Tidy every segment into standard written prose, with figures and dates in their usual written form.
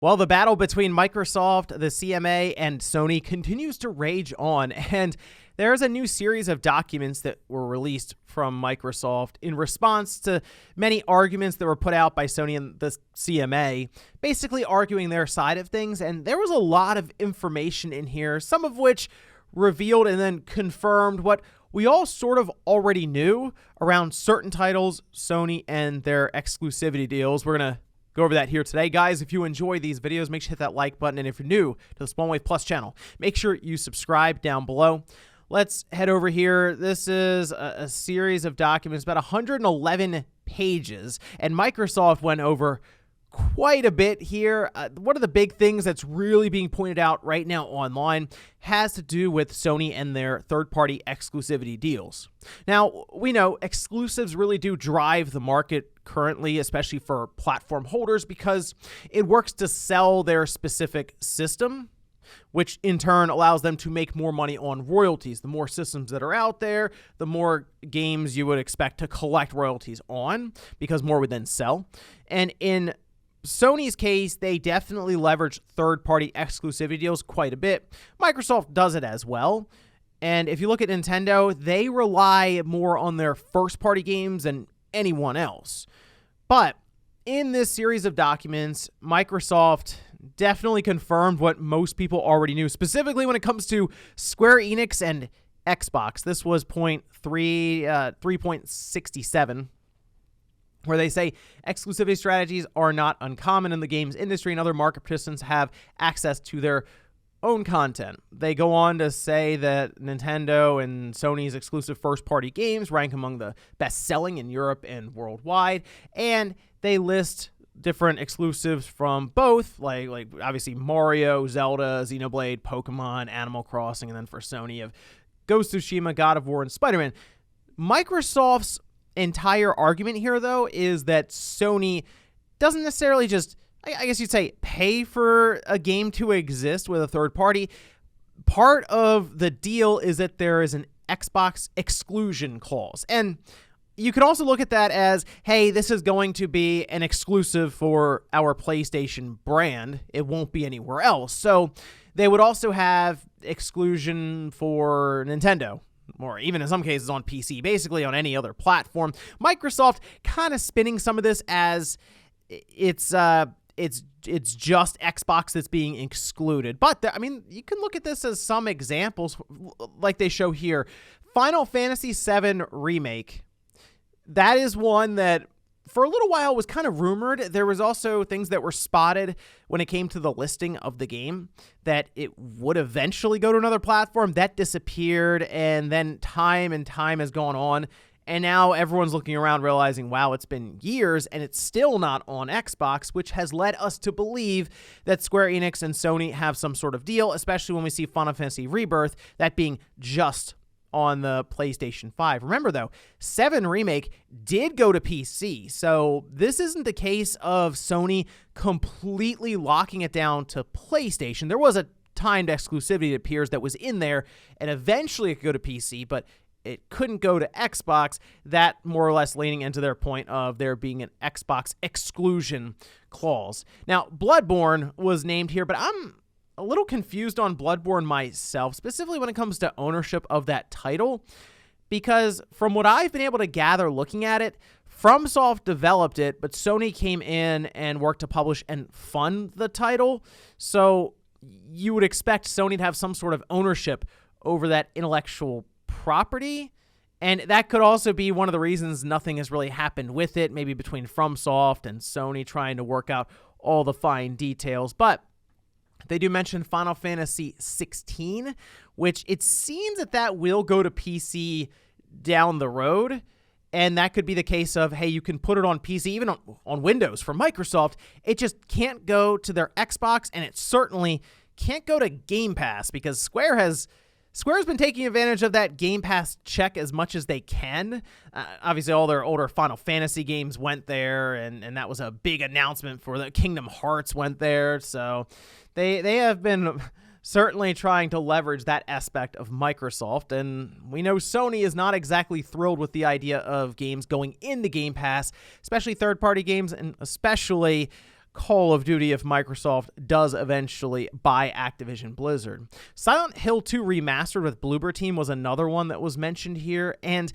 Well, the battle between Microsoft, the CMA, and Sony continues to rage on, and there's a new series of documents that were released from Microsoft in response to many arguments that were put out by Sony and the CMA, basically arguing their side of things, and there was a lot of information in here, some of which revealed and then confirmed what we all sort of already knew around certain titles, Sony and their exclusivity deals. We're going to go over that here today. Guys, if you enjoy these videos, make sure to hit that like button. And if you're new to the Spawnwave Plus channel, make sure you subscribe down below. Let's head over here. This is a series of documents, about 111 pages. And Microsoft went over quite a bit here. One of the big things that's really being pointed out right now online has to do with Sony and their third-party exclusivity deals. Now, we know exclusives really do drive the market currently, especially for platform holders, because it works to sell their specific system, which in turn allows them to make more money on royalties. The more systems that are out there, the more games you would expect to collect royalties on, because more would then sell. And in Sony's case, they definitely leverage third-party exclusivity deals quite a bit. Microsoft does it as well. And if you look at Nintendo, they rely more on their first-party games than anyone else. But in this series of documents, Microsoft definitely confirmed what most people already knew, specifically when it comes to Square Enix and Xbox. This was point 3.67. where they say exclusivity strategies are not uncommon in the games industry, and other market participants have access to their own content. They go on to say that Nintendo and Sony's exclusive first-party games rank among the best-selling in Europe and worldwide, and they list different exclusives from both, like obviously Mario, Zelda, Xenoblade, Pokemon, Animal Crossing, and then for Sony of Ghost of Tsushima, God of War, and Spider-Man. Microsoft's entire argument here, though, is that Sony doesn't necessarily just, I guess you'd say, pay for a game to exist with a third party. Part of the deal is that there is an Xbox exclusion clause. And you could also look at that as, hey, this is going to be an exclusive for our PlayStation brand. It won't be anywhere else. So they would also have exclusion for Nintendo, or even in some cases on PC, basically on any other platform. Microsoft kind of spinning some of this as it's just Xbox that's being excluded. But I mean, you can look at this as some examples like they show here. Final Fantasy VII Remake. That is one that for a little while was kind of rumored. There was also things that were spotted when it came to the listing of the game that it would eventually go to another platform. That disappeared, and then time and time has gone on, and now everyone's looking around realizing, wow, it's been years and it's still not on Xbox, which has led us to believe that Square Enix and Sony have some sort of deal, especially when we see Final Fantasy Rebirth, that being just on the PlayStation 5. Remember, though, 7 Remake did go to PC, so this isn't the case of Sony completely locking it down to PlayStation. There was a timed exclusivity, it appears, that was in there, and eventually it could go to PC, but it couldn't go to Xbox, that more or less leaning into their point of there being an Xbox exclusion clause. Now, Bloodborne was named here, but I'm a little confused on Bloodborne myself, specifically when it comes to ownership of that title, because from what I've been able to gather looking at it, FromSoft developed it, but Sony came in and worked to publish and fund the title, so you would expect Sony to have some sort of ownership over that intellectual property, and that could also be one of the reasons nothing has really happened with it, maybe between FromSoft and Sony trying to work out all the fine details. But they do mention Final Fantasy 16, which it seems that will go to PC down the road. And that could be the case of, hey, you can put it on PC, even on Windows for Microsoft. It just can't go to their Xbox, and it certainly can't go to Game Pass, because Square's been taking advantage of that Game Pass check as much as they can. Obviously, all their older Final Fantasy games went there, and that was a big announcement for the Kingdom Hearts went there. So they have been certainly trying to leverage that aspect of Microsoft, and we know Sony is not exactly thrilled with the idea of games going into Game Pass, especially third-party games, and especially Call of Duty if Microsoft does eventually buy Activision Blizzard. Silent Hill 2 Remastered with Bloober Team was another one that was mentioned here, and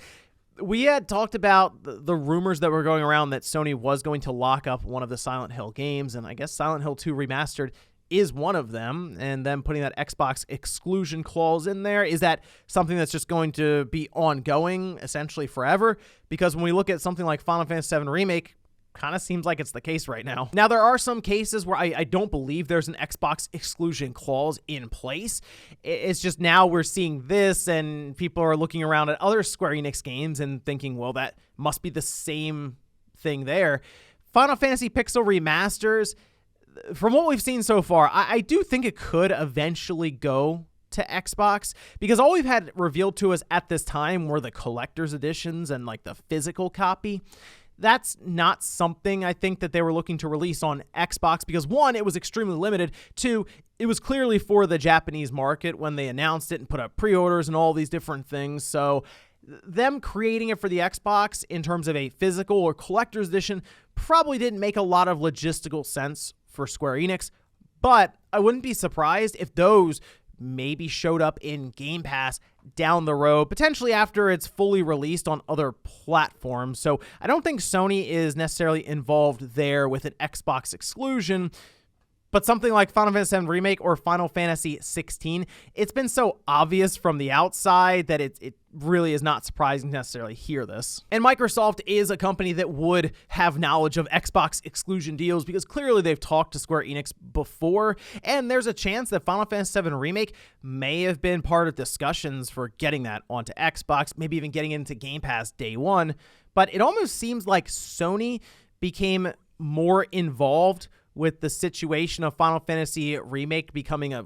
we had talked about the rumors that were going around that Sony was going to lock up one of the Silent Hill games, and I guess Silent Hill 2 Remastered is one of them, and then putting that Xbox exclusion clause in there. Is that something that's just going to be ongoing essentially forever? Because when we look at something like Final Fantasy VII Remake, kind of seems like it's the case right now. Now, there are some cases where I don't believe there's an Xbox exclusion clause in place. It's just now we're seeing this, and people are looking around at other Square Enix games and thinking, well, that must be the same thing there. Final Fantasy Pixel Remasters, from what we've seen so far, I do think it could eventually go to Xbox, because all we've had revealed to us at this time were the collector's editions and like the physical copy. That's not something I think that they were looking to release on Xbox, because one, it was extremely limited. Two, it was clearly for the Japanese market when they announced it and put up pre-orders and all these different things. So them creating it for the Xbox in terms of a physical or collector's edition probably didn't make a lot of logistical sense for Square Enix, but I wouldn't be surprised if those maybe showed up in Game Pass down the road, potentially after it's fully released on other platforms. So I don't think Sony is necessarily involved there with an Xbox exclusion, but something like Final Fantasy VII Remake or Final Fantasy 16, it's been so obvious from the outside that it really is not surprising to necessarily hear this. And Microsoft is a company that would have knowledge of Xbox exclusion deals, because clearly they've talked to Square Enix before, and there's a chance that Final Fantasy VII Remake may have been part of discussions for getting that onto Xbox, maybe even getting into Game Pass day one. But it almost seems like Sony became more involved with the situation of Final Fantasy Remake becoming a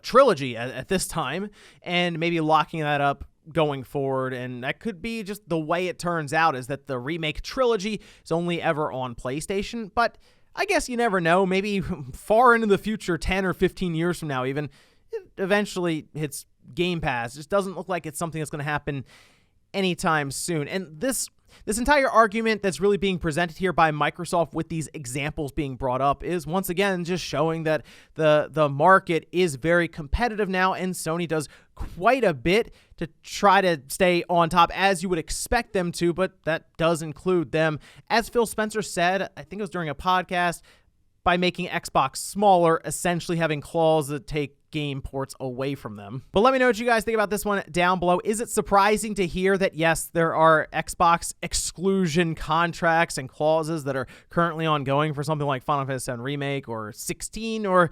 trilogy at this time, and maybe locking that up going forward. And that could be just the way it turns out, is that the Remake trilogy is only ever on PlayStation. But I guess you never know. Maybe far into the future, 10 or 15 years from now even, it eventually hits Game Pass. It just doesn't look like it's something that's going to happen anytime soon. And this entire argument that's really being presented here by Microsoft with these examples being brought up is once again just showing that the market is very competitive now, and Sony does quite a bit to try to stay on top, as you would expect them to, but that does include them, as Phil Spencer said, I think it was during a podcast, by making Xbox smaller, essentially having clauses that take game ports away from them. But let me know what you guys think about this one down below. Is it surprising to hear that, yes, there are Xbox exclusion contracts and clauses that are currently ongoing for something like Final Fantasy VII Remake or 16, or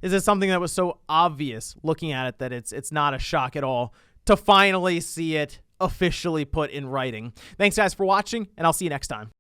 is it something that was so obvious looking at it that it's not a shock at all to finally see it officially put in writing? Thanks, guys, for watching, and I'll see you next time.